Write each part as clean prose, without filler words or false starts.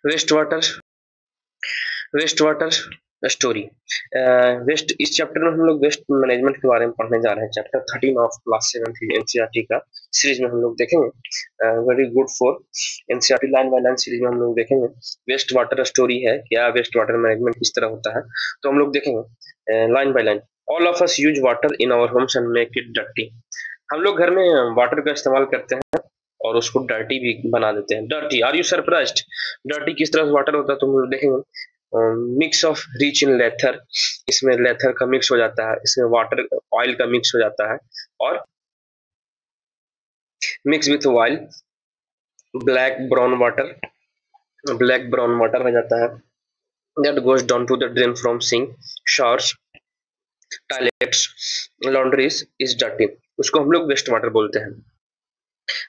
Waste water waste water story. Waste इस chapter में हम लोग वेस्ट मैनेजमेंट के बारे में पढ़ने जा रहे हैं। चैप्टर 13 ऑफ क्लास 7 एनसीईआरटी का सीरीज में हम लोग देखेंगे। Very good for NCERT line by line series में हम लोग देखेंगे वेस्ट वाटर स्टोरी है क्या, वेस्ट वाटर मैनेजमेंट किस तरह होता है, तो हम लोग देखेंगे line by line. All of us use water in our homes and make it dirty. हम लोग घर में वाटर का इस्तेमाल करते हैं और उसको डर्टी भी बना देते हैं। Dirty, are you surprised? Dirty किस तरह से वाटर होता है तो हम लोग देखेंगे। मिक्स ऑफ रिच इन लेथर, इसमें लेथर का मिक्स हो जाता है, इसमें वाटर ऑयल का मिक्स हो जाता है और mix with oil black brown water हो जाता है that goes down to the drain from sink, showers, toilets, laundries is dirty. उसको हम लोग वेस्ट वाटर बोलते हैं।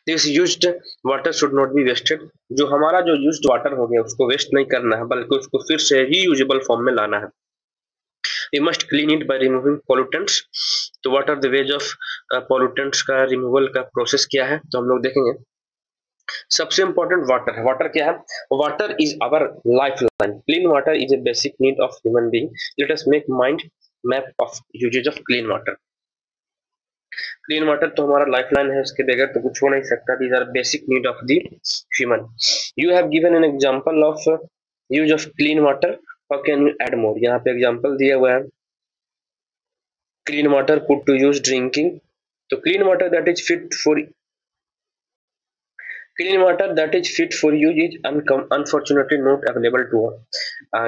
This used water should not be wasted. जो हमारा जो यूज्ड वाटर हो गया उसको वेस्ट नहीं करना है बल्कि उसको फिर से रीयूजेबल फॉर्म में लाना है। We must clean it by removing pollutants। तो what are the ways of pollutants का रिमूवल का प्रोसेस क्या है तो हम लोग देखेंगे। सबसे इंपॉर्टेंट वाटर है। वाटर क्या है? Water is our life line. Clean water is a basic need of human being. Let us make mind map of usages of clean water. Clean water तो हमारा लाइफ लाइन है, उसके बगैर तो कुछ हो नहीं सकता। These are basic need of the human. You have given an example of use of clean water, how can you add more? यहाँ पे एग्जांपल दिया हुआ है। Clean water put to use drinking. तो clean water that is fit for use is unfortunately not available to all.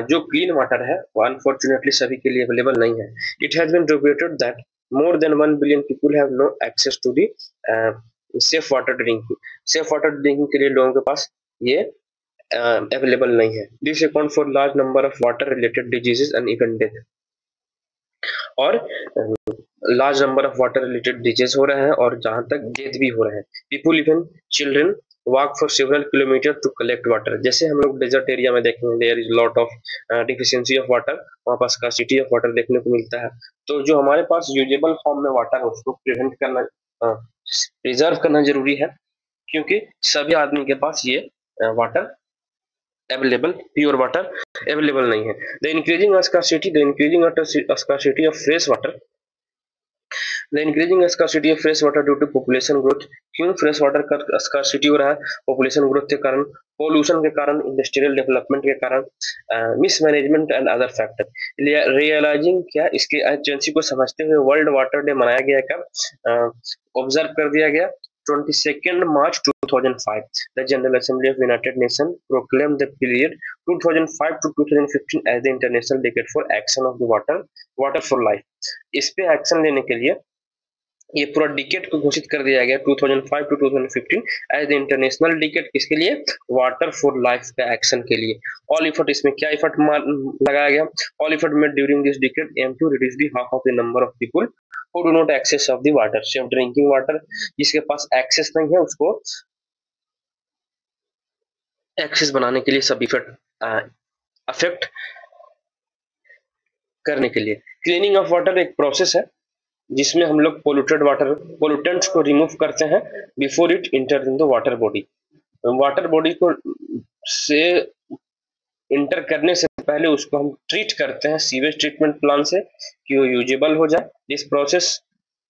जो clean water है वो unfortunately सभी के लिए अवेलेबल नहीं है। It has been reported that more than 1 billion people have no access to the safe water drinking। safe water drinking के लिए लोगों के पास ये अवेलेबल नहीं है। This account for large number of water related diseases and even death. और large number of water related disease हो रहे हैं और जहां तक डेथ भी हो रहे हैं। People even children walk for several kilometre to collect water. जैसे हम लोग डेजर्ट एरिया में देखेंगे there is lot of deficiency of water, वहां पास स्कार्सिटी ऑफ वाटर देखने को मिलता है। तो जो हमारे पास यूजेबल फॉर्म में वाटर है उसको प्रिवेंट करना, प्रिजर्व करना जरूरी है, क्योंकि सभी आदमी के पास ये water available, pure water available नहीं है। The increasing scarcity of fresh water, the increasing scarcity of fresh water due to population growth. क्यों फ्रेश वाटर का स्कार्सिटी हो रहा है? पॉपुलेशन ग्रोथ के कारण, पॉल्यूशन के कारण, इंडस्ट्रियल डेवलपमेंट के कारण, mismanagement and other factor. Realising क्या, इसके एजेंसी को समझते हुए वर्ल्ड वाटर डे मनाया गया। कब ऑब्जर्व कर दिया गया? 22 March 2005। The General Assembly of United Nations proclaimed the period 2005 to 2015 as the International Decade for Action of the Water for Life। इस पे एक्शन लेने के लिए ये पूरा डिकेट को घोषित कर दिया गया 2005 to 2015 as the international decade. किसके लिए? वाटर फॉर लाइफ का एक्शन के लिए। ऑल इफर्ट, इसमें क्या इफर्ट लगाया गया? All effort made during this decade aim to reduce the half of the number of people who do not access of the water. Safe drinking water, जिसके पास access नहीं है उसको एक्सेस बनाने के लिए सब इफर्ट अफेक्ट करने के लिए। क्लीनिंग ऑफ वाटर एक प्रोसेस है जिसमें हम लोग पोल्यूटेंट्स को रिमूव करते हैं before it inter in the water body. Water body को से इंटर करने से पहले उसको हम ट्रीट करते हैं सीवेज ट्रीटमेंट प्लांट से कि वो यूजेबल हो जाए। This process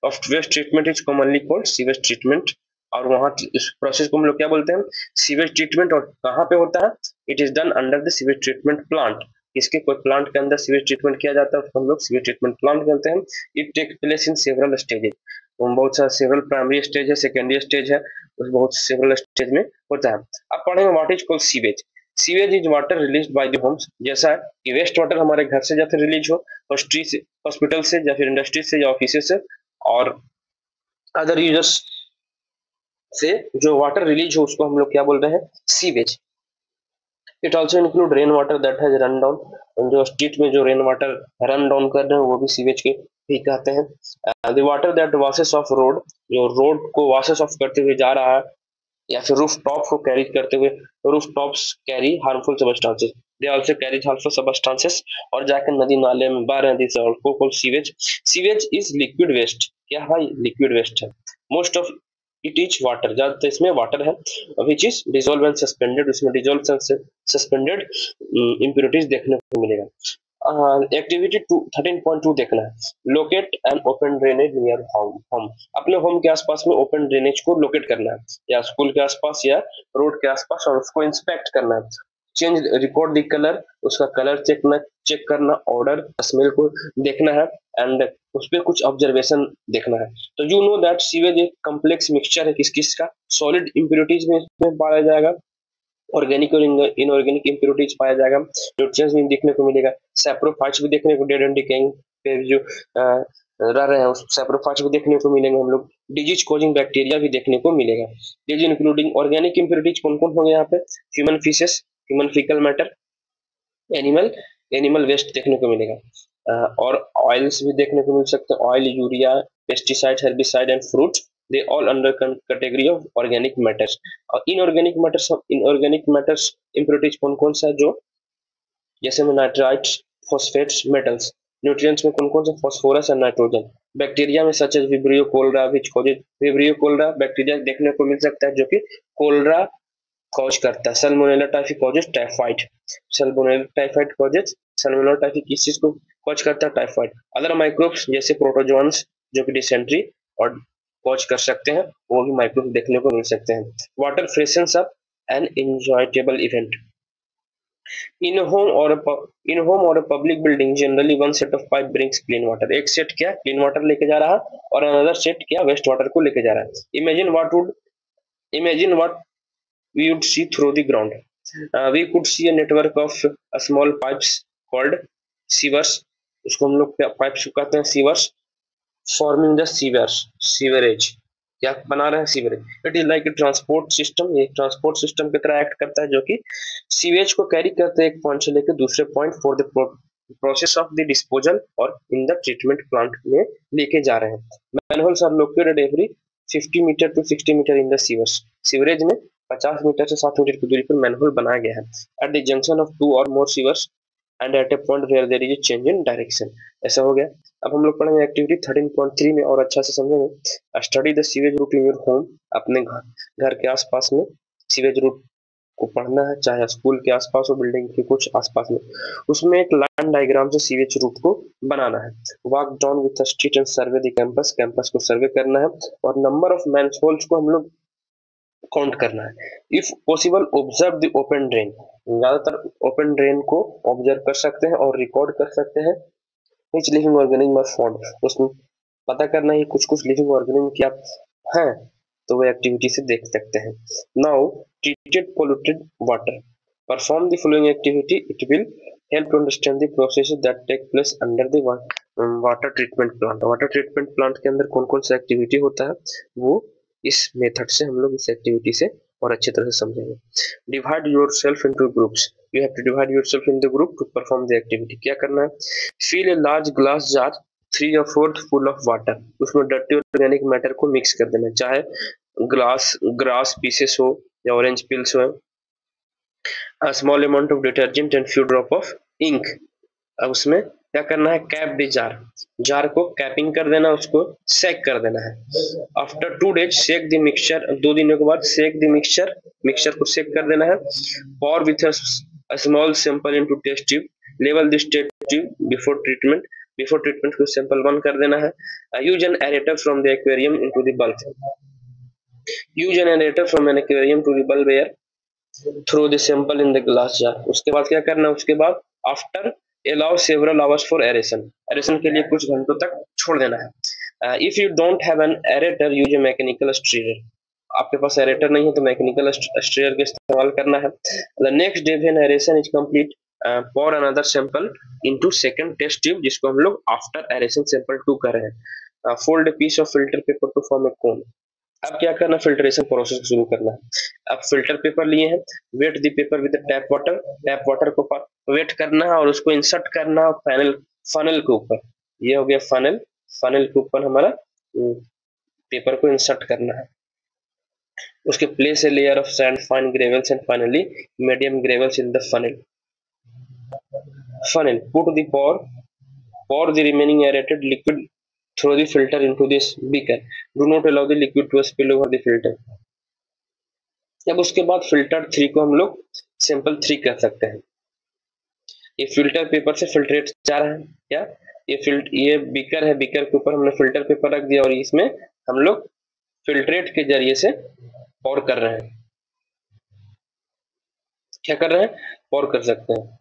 of waste treatment is commonly called sewage treatment. और वहां इस प्रोसेस को हम लोग क्या बोलते हैं? Sewage treatment. और कहाँ पे होता है? It is done under the sewage treatment plant. इसके कोई प्लांट के अंदर सीवेज ट्रीटमेंट किया जाता है उसको हम लोग सीवेज ट्रीटमेंट प्लांट कहते हैं। It take place in several stages. बहुत सारा सेवरल प्राइमरी स्टेज है, सेकेंडरी स्टेज है, बहुत सेवरल स्टेज में होता है। अब पढ़ेंगे what is called sewage. Sewage is water release by the homes. जैसा कि वेस्ट वाटर हमारे घर से या फिर रिलीज हो, हॉस्पिटल से या फिर इंडस्ट्री से या ऑफिस से और अदर यूजर्स से जो वाटर रिलीज हो उसको हम लोग क्या बोल रहे हैं? Sewage. It also include rain water that has run down. जो स्ट्रीट में जो रेन वाटर रन डाउन कर रहे हैं वो भी सीवेज के ही कहते हैं। The water that washes of road, जो रोड को वॉशेस ऑफ करते हुए जा रहा है या फिर रूफ टॉप को कैरी करते हुए, roof tops carry harmful substances, they also carry harmful substances और जाकर नदी नाले में बह रहे हैं। This also called sewage. Sewage is liquid waste. क्या है? लिक्विड वेस्ट है। Most of it is water, ज्यादातर इसमें वाटर है, which is dissolve and suspended, उसमें डिजोल्व सस्पेंडेड इम्प्योरिटीज देखने को मिलेगा। एक्टिविटी 13.2 देखना है, locate and open drainage near home, अपने होम के आसपास में ओपन ड्रेनेज को लोकेट करना है, या स्कूल के आसपास या रोड के आसपास, और उसको इंस्पेक्ट करना है। चेंज रिकॉर्ड द कलर, उसका कलर चेक करना, ऑर्डर स्मेल को देखना है, एंड उस पर कुछ ऑब्जर्वेशन देखना है। तो यू नो दैट सीवेज एक कम्प्लेक्स मिक्सचर है किस किस का, सॉलिड इम्प्योरिटीज में इसमें पाया जाएगा, ऑर्गेनिक और इनऑर्गेनिक इम्प्योरिटीज पाया जाएगा, न्यूट्रिएंट्स भी देखने को मिलेगा, सैप्रोफाइट्स भी देखने को, डेड एंड डिकेइंग पे जो रह रहे हैं उस सैप्रोफाइट्स भी देखने को मिलेंगे हम लोग, डिजीज कॉजिंग बैक्टीरिया भी देखने को मिलेगा। डिजीज इंक्लूडिंग ऑर्गेनिक इम्प्योरिटीज कौन कौन होंगे यहाँ पे, human faeces, human faecal matter, animal animal waste देखने को मिलेगा, और ऑयल्स भी देखने को मिल सकते हैं, oil, urea, pesticide, herbicide and fruit, they all under category of organic matters. और इनऑर्गेनिक मैटर्स इम्प्योरिटीज कौन कौन सा है, जो जैसे में नाइट्राइट्स, फॉस्फेट्स, मेटल्स, न्यूट्रिएंट्स में कौन कौन से, फास्फोरस एंड नाइट्रोजन, बैक्टीरिया में such as vibrio cholera, which causes, vibrio cholera bacteria देखने को मिल सकता है जो कि कोलरा कॉज करता है, Salmonella typhi causes typhoid, Salmonella typhoid causes, Salmonella typhi किस चीज को कॉज करता है, टाइफाइड। अदर माइक्रोब्स जैसे प्रोटोजोन्स जो कि डिसेंट्री और कॉज कर सकते हैं, वो भी माइक्रोब्स देखने को मिल सकते हैं। Water freshens up an enjoyable event, in home और public building generally one set of pipe brings clean water, एक सेट क्या क्लीन वाटर लेके जा रहा है और अनदर सेट क्या वेस्ट वाटर को लेके जा रहा है। Imagine what we would see through the ground. We could see a network of small pipes called sewers. उसको हम लोग पाइप्स को कहते हैं सीवर्स, फॉर्मिंग द सीवरेज, क्या बना रहे हैं sewerage. It is like a transport system, ये ट्रांसपोर्ट सिस्टम की तरह एक्ट करता है जो कि सीवेज को कैरी करते हैं एक पॉइंट से लेकर दूसरे point for the process of the disposal और इन द ट्रीटमेंट प्लांट में लेके जा रहे हैं। Manholes are located every 50 metre to 60 metre in the sewers, sewerage में 50 मीटर से 60 मीटर की दूरी पर मैनहोल बनाया गया है। At the junction of two or more sewers and at a point where there is a change in direction, ऐसा हो गया। अब हम लोग पढ़ेंगे एक्टिविटी 13.3 में और अच्छा से समझेंगे। Study the sewage route in your home, अपने घर के आसपास में सीवेज रूट को पढ़ना है, चाहे स्कूल के आसपास हो, बिल्डिंग के कुछ आसपास में, उसमें एक लाइन डायग्राम से सीवेज रूट को बनाना है। Walk down with street and survey the campus, campus को सर्वे करना है, और नंबर ऑफ मैनहोल्स को हम लोग काउंट करना है। If possible observe the open drain, ज्यादातर ओपन ड्रेन को ऑब्जर्व कर सकते हैं और रिकॉर्ड कर सकते हैं। Which living organism are found, उसमें पता करना है कुछ कुछ लिविंग ऑर्गेनिज्म क्या हैं, तो वो एक्टिविटी से देख सकते हैं। Now treated polluted water, perform the following activity, it will help to understand the processes that take place under the water treatment plant। Water treatment plant के अंदर कौन कौन सा एक्टिविटी होता है वो इस मेथड से हम लोग इस एक्टिविटी से और अच्छी तरह से समझेंगे। Divide yourself into groups, you have to divide yourself in the group to perform the activity. क्या करना है, fill a large glass jar 3 or 4 full of water, उसमें डर्टी ऑर्गेनिक मैटर को मिक्स कर देना, चाहे ग्रास पीसेस हो या ऑरेंज पिल्स हो, a small amount of detergent and few drop of ink। अब उसमें क्या करना है, कैप द जार, जार को कैपिंग कर देना, उसको सेक कर देना है। After 2 days shake the mixture, 2 दिनों के बाद सेक द मिक्सचर, मिक्सचर को सेक कर देना है। pour with a small sample into test tube, level the test tube before treatment को सैंपल 1 कर देना है। use an aerator from the aquarium into the bulb, use an aerator from an aquarium to the bulb air through the sample in the glass jar. उसके बाद क्या करना है, उसके बाद after allow several hours for aeration, aeration के लिए कुछ घंटों तक छोड़ देना है। If you don't have an aerator use a mechanical stirrer, आपके पास एरेटर नहीं है तो मैकेनिकल स्ट्रेयर का इस्तेमाल करना है। The next day when aeration is complete pour another sample into second test tube, जिसको हम लोग आफ्टर एरेशन सैंपल 2 कर रहे हैं। Fold a piece of filter paper to form a cone, अब क्या करना, फिल्ट्रेशन प्रोसेस शुरू करना है। अब फिल्टर पेपर लिए हैं, wet the paper with tap water को वेट करना है और उसको इंसर्ट करना है फनल के ऊपर। ये हो गया फनल के ऊपर हमारा पेपर को इंसर्ट करना है। उसके place a layer of sand, fine gravels and finally medium gravels in the funnel put the pour the remaining aerated liquid throw the filter into this beaker. Do not allow the liquid to spill over the filter. अब उसके बाद filter 3 को हम लोग sample 3 कर सकते हैं। ये फिल्टर पेपर से फिल्ट्रेट जा रहा है क्या, ये बीकर है, बीकर के ऊपर हमने फिल्टर पेपर रख दिया और इसमें हम लोग फिल्ट्रेट के जरिए से पॉर कर रहे हैं। क्या कर रहे हैं, पॉर कर सकते हैं।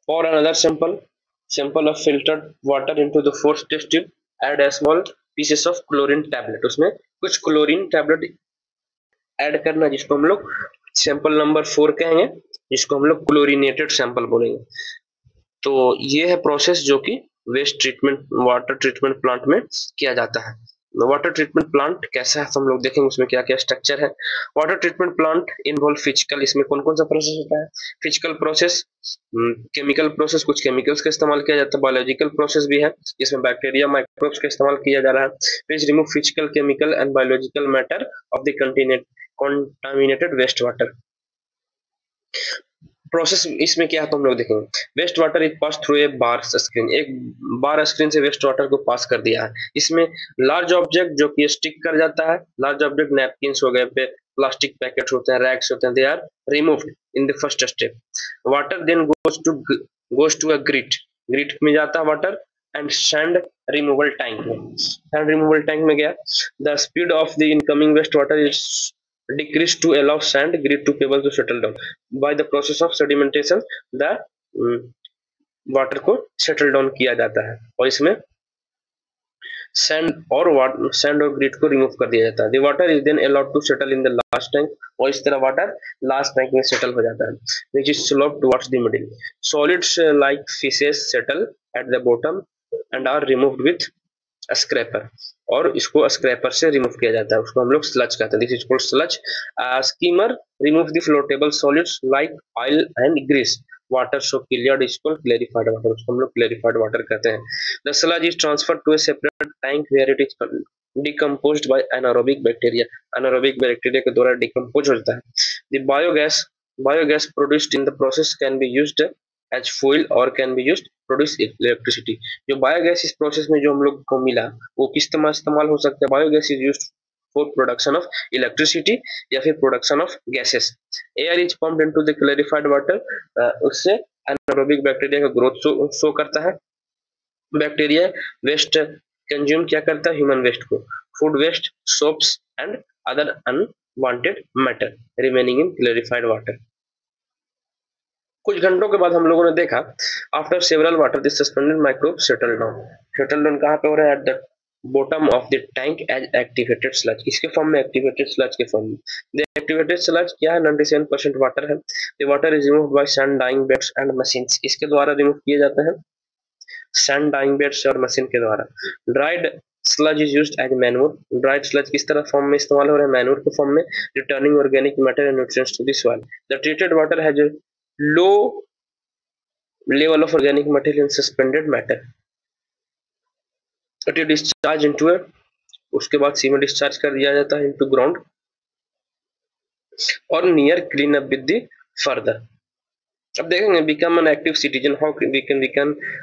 Pour another sample of filtered water into the force test tube. Add a small pieces of chlorine tablet. उसमें कुछ क्लोरीन टैबलेट ऐड करना, जिसको हम लोग सैंपल नंबर 4 कहेंगे, जिसको हम लोग क्लोरीनेटेड सैंपल बोलेंगे। तो ये है प्रोसेस जो कि waste treatment water treatment plant में किया जाता है। वाटर ट्रीटमेंट प्लांट कैसा है हम लोग देखेंगे, उसमें क्या क्या स्ट्रक्चर है। Water treatment plant involve physical, इसमें कौन कौन सा प्रोसेस होता है, फिजिकल प्रोसेस, केमिकल प्रोसेस, कुछ केमिकल्स का इस्तेमाल किया जाता है, बायोलॉजिकल प्रोसेस भी है जिसमें बैक्टीरिया माइक्रोब्स का इस्तेमाल किया जा रहा है। फिर remove physical, chemical and biological matter of the contaminated waste water. Process इसमें क्या है तो हम लोग देखेंगे। Waste water is pass through a bar screen, एक बार स्क्रीन से वेस्ट वाटर को पास कर दिया है। इसमें लार्ज ऑब्जेक्ट जो कि स्टिक कर जाता है, लार्ज ऑब्जेक्ट नैपकिन्स हो गए, पे प्लास्टिक पैकेट होते हैं, रैक्स होते हैं, they are removed in the first step. Water then goes to a grit में जाता है water and sand removal tank में, सैंड रिमूवल टैंक में गया। The speed of the incoming waste water is decrease to allow sand grit to pebble to settle down. By the process of sedimentation, the water को settle down किया जाता है और इसमें sand और grit को रिमूव कर दिया जाता है। The water is then allowed to settle in the last tank और इस तरह वाटर लास्ट टैंक में सेटल हो जाता है, which is sloped towards the middle. Solids like fishes settle at the bottom and are removed with scraper, और इसको scraper से रिमूव किया जाता है, उसको हम लोग स्लज कहते हैं। This is called sludge. Skimmer remove the floatable solids like oil and grease. Water so cleared is called clarified water, उसको हम लोग क्लैरिफाइड वाटर कहते हैं। The sludge is transferred to a separate tank where it is decomposed by anaerobic bacteria, anaerobic bacteria के द्वारा decompose होता है। The biogas produced in the process can be used as fuel और can be used produce electricity. जो biogas इस process में जो हम लोग को मिला वो किस तरह इस्तेमाल हो सकता है, biogas is used for production of electricity या फिर production of gases. Air is pumped into the clarified water, उससे एनारोबिक बैक्टीरिया का ग्रोथ शो करता है। बैक्टीरिया वेस्ट कंज्यूम क्या करता है, ह्यूमन वेस्ट को, food waste, soaps and other unwanted matter remaining in clarified water. कुछ घंटों के बाद हम लोगों ने देखा after several water this suspended microbe settle down कहाँ पे हो रहा है, at the bottom of the tank as activated sludge, इसके फॉर्म में, एक्टिवेटेड स्लज के फॉर्म में। द एक्टिवेटेड स्लज क्या है, 97% वाटर है। The water is removed by sand drying beds and machines, इसके द्वारा रिमूव किए जाते हैं सैंड डाइंग बेड्स और मशीन के द्वारा। Dried sludge is used as manure, dried sludge किस तरह फॉर्म में इस्तेमाल हो रहा है, मैन्योर के फॉर्म में, returning organic matter and nutrients to the soil. The treated water has low level of organic material and suspended matter. It is discharged into a, उसके बाद सी में डिस्चार्ज कर दिया जाता है into ground और near clean up with the further. अब देखेंगे become an active citizen, how we can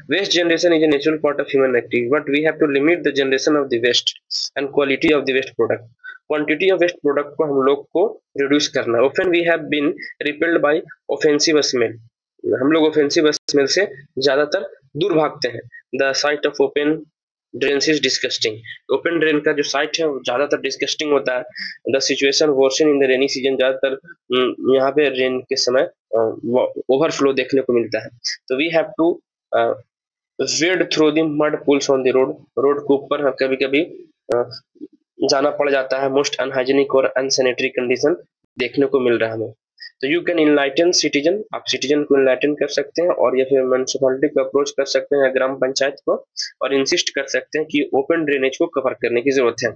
waste generation is a natural part of human activity, but we have to limit the generation of the waste and quality of the waste product. Quantity of waste product को हम लोग को reduce करना। Often we have been repelled by offensive smell, हम लोग offensive smell से ज्यादातर दूर भागते हैं। The sight of open drains is disgusting, open drain का जो साइट है वो ज्यादातर डिस्गस्टिंग होता है। The situation worsens in the rainy season, ज्यादातर यहाँ पे रेन के समय ओवरफ्लो देखने को मिलता है। तो we have to wade through the mud pools on the road के ऊपर कभी कभी जाना पड़ जाता है। मोस्ट अनहाइजीनिक और अनसैनिटरी कंडीशन देखने को मिल रहा है हमें। तो यू कैन इनलाइटन सिटीजन, आप सिटीजन को इनलाइटन कर सकते हैं और या फिर म्युनिसिपैलिटी को अप्रोच कर सकते हैं या ग्राम पंचायत को और इंसिस्ट कर सकते हैं कि ओपन ड्रेनेज को कवर करने की जरूरत है।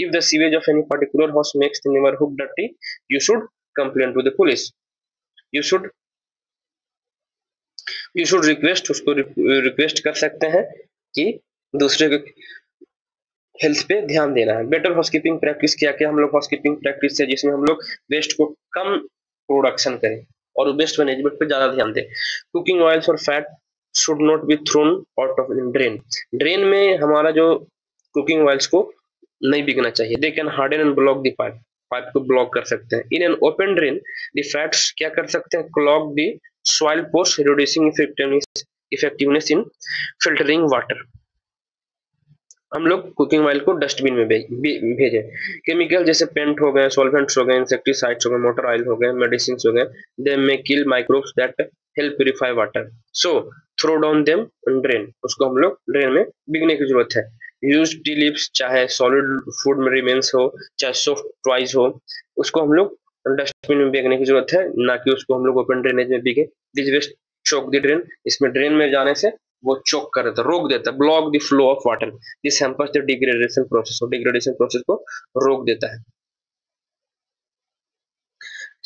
If the sewage of any particular house makes the neighbourhood dirty you should complain to the police, you should request, उसको रिक्वेस्ट कर सकते हैं कि दूसरे के हेल्थ पे ध्यान देना है। बेटर हाउसकीपिंग प्रैक्टिस, क्या क्या हम लोग हाउसकीपिंग प्रैक्टिस है जिसमें हम लोग वेस्ट को कम प्रोडक्शन करें और वेस्ट मैनेजमेंट पे ज्यादा ध्यान दें। कुकिंग ऑयल्स और fat should not be thrown out of in drain. Drain में हमारा जो कुकिंग ऑयल्स को नहीं बिकना चाहिए. They can harden and block the pipe. Pipe को ब्लॉक कर सकते हैं. In an open drain the fats क्या कर सकते हैं, clog the soil pores, reducing effectiveness in filtering water. हम लोग कुकिंग ऑयल को डस्टबिन में भेजें. केमिकल जैसे पेंट हो गए, सॉल्वेंट्स हो गए, इंसेक्टिसाइड्स हो गए, मोटर ऑयल हो गए, मेडिसिन हो गए, they may kill microbes that help purify water. So throw down them in drain. उसको हम लोग ड्रेन में बिकने की जरूरत है. यूज टी लीव्स, चाहे सॉलिड फूड में रिमेन्स हो, चाहे सॉफ्ट टॉयज हो, उसको हम लोग डस्टबिन में बिकने की जरूरत है, ना कि उसको हम लोग ओपन ड्रेनेज में बिके. This waste choke the drain. इसमें ड्रेन में जाने से वो चोक कर देता, रोक देता, block the flow of water. This hampers the degradation process. और डिग्रेडेशन प्रोसेस को रोक देता है.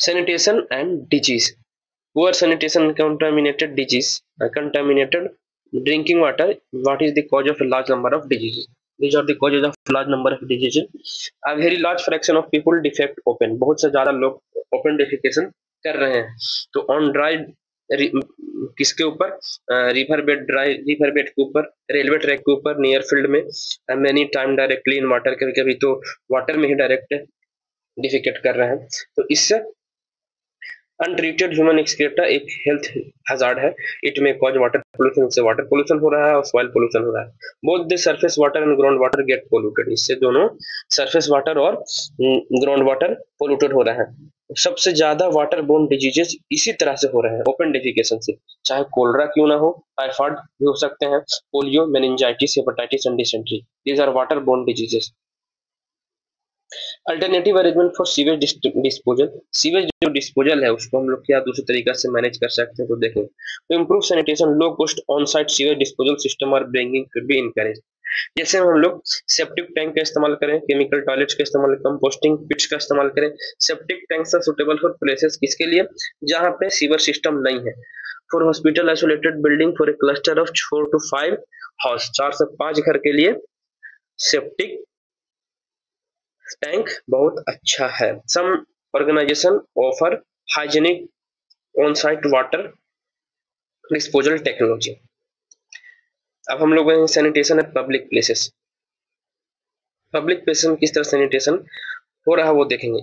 Sanitation and disease. Poor sanitation, contaminated disease, contaminated drinking water. What is the cause of a large number of diseases? These are the causes of large number of diseases. A very large fraction of people defecate open. बहुत से ज्यादा लोग open defecation कर रहे हैं. तो on dry किसके ऊपर, रिवर बेड के ऊपर, रेलवे ट्रैक के ऊपर, नियर फील्ड में, many time directly in water. कभी कभी तो वाटर में ही डायरेक्ट डिफिकेट कर रहे हैं. तो इससे अनट्रीटेड ह्यूमन एक्सक्रीटा एक हेल्थ हजार्ड है. It may cause water pollution. से वाटर पोल्यूशन हो रहा है और सॉइल पोल्यूशन हो रहा है. Both the surface water and ground water get polluted. इससे दोनों सरफेस वाटर और ग्राउंड वाटर पोल्यूटेड हो रहा है. सबसे ज्यादा वाटर बोर्न डिजीजेस इसी तरह से हो रहे हैं, ओपन डेफिकेशन से. चाहे कोलरा क्यों ना हो, टाइफाइड भी हो सकते हैं, polio, meningitis, hepatitis and dysentery. These are water borne diseases. Alternative arrangement for sewage disposal. Sewage जो डिस्पोजल है उसको हम लोग क्या दूसरे तरीका से मैनेज कर सकते हैं, तो देखें. तो improve sanitation, low cost on site sewage disposal system और ब्रिंगिंग कुड बी इनकरेज. जैसे हम लोग सेप्टिक टैंक का इस्तेमाल करें, केमिकल टॉयलेट्स का इस्तेमाल, कंपोस्टिंग पिट्स का इस्तेमाल करें. Septic tanks are suitable for places, किसके लिए, जहां पे सीवर सिस्टम नहीं है. For hospital isolated building, for a cluster of 4 to 5 house, 4 से 5 घर के लिए सेप्टिक टैंक बहुत अच्छा है. Some organisation offer hygienic on site water disposal technology. अब हम लोग सैनिटेशन है पब्लिक प्लेसेस. पब्लिक प्लेसेस में किस तरह सैनिटेशन हो रहा है वो देखेंगे.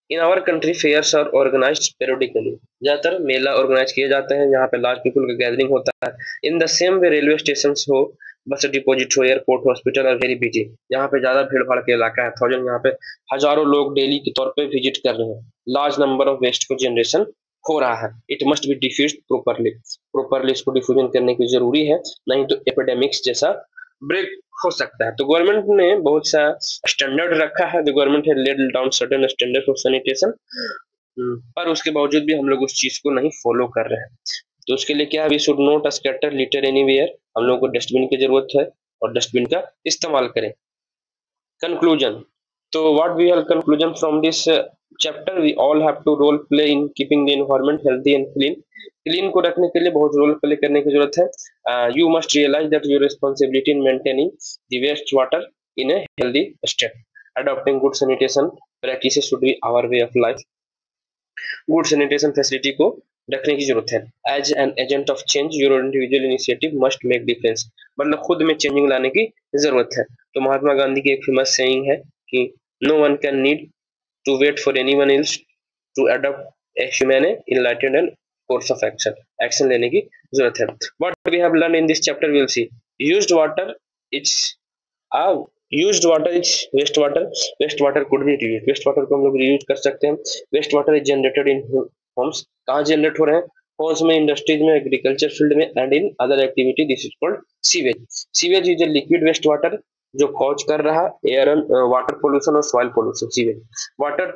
In our country fairs are organised periodically. ज्यादातर मेला ऑर्गेनाइज किए जाते हैं, यहाँ पे लार्ज पीपल का गैदरिंग होता है. In the same way railway station हो, बस डिपोजिट हो, airport, hospital are very busy. यहाँ पे ज्यादा भीड़ भाड़ के इलाका है. यहाँ पे हजारों लोग डेली के तौर पे विजिट कर रहे हैं. लार्ज नंबर ऑफ वेस्ट को जनरेशन हो रहा है. It must be diffused properly इसको डिफ्यूजन करने की जरूरी है, नहीं तो एपिडेमिक्स जैसा ब्रेक हो सकता है. तो गवर्नमेंट ने बहुत सा स्टैंडर्ड रखा है. The government has laid down certain standard for sanitation, पर उसके बावजूद भी हम लोग उस चीज को नहीं फॉलो कर रहे हैं. तो उसके लिए क्या है, we should not scatter litter anywhere. हम लोग को डस्टबिन की जरूरत है और डस्टबिन का इस्तेमाल करें. कंक्लूजन. तो what we have conclusion from this chapter, we all have to role play in keeping the environment healthy and clean. Clean को रखने के लिए बहुत रोल प्ले करने की जरूरत है. You must realise that your responsibility in maintaining the waste water in a healthy state. Adopting good sanitation practices should be our way of life. Good sanitation facility को रखने की जरूरत है. As an agent of change your individual initiative must make difference. मतलब खुद में changing लाने की जरूरत है. तो महात्मा गांधी की एक फेमस सेइंग है कि no one can need to wait for anyone else to adopt a human enlightened and course of action लेने की जरूरत है. What we have learn in this chapter we will see. Used water is waste water. Waste water could be reused. Waste water को हम लोग reuse कर सकते हैं. Waste water is generated in homes. कहाँ जनरेट हो रहे हैं, होम्स में, इंडस्ट्रीज में, एग्रीकल्चर फील्ड में and in other activity. This is called sewage. Sewage is a liquid waste water जो कॉज कर रहा एयर एंड वाटर पोल्यूशन और soil pollution. Sewage water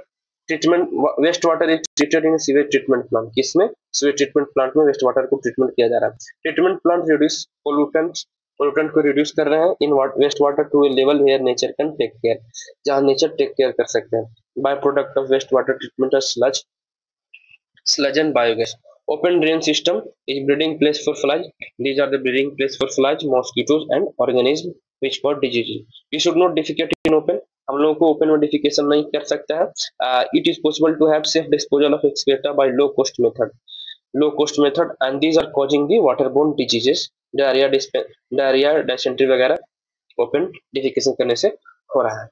treatment. Waste water is treated in sewage treatment plant. किसमें, sewage treatment plant में waste water को treatment किया जा रहा है. ट्रीटमेंट प्लांट रिड्यूस पोल्यूटेंट को रिड्यूस कर रहे हैं in waste water to a level where nature can take care. जहां नेचर टेक केयर कर सकते हैं. By product of waste water treatment are sludge and biogas. Open drain system is breeding place for flies. These are the breeding place for flies, mosquitoes and organisms which cause diseases. We should not defecate in open. हम लोगों को open में defecation नहीं कर सकता है. It is possible to have safe disposal of excreta by low cost method. Low cost method and these are causing the waterborne diseases, diarrhoea, diarrhoea, dysentery वगैरह open defecation करने से हो रहा है।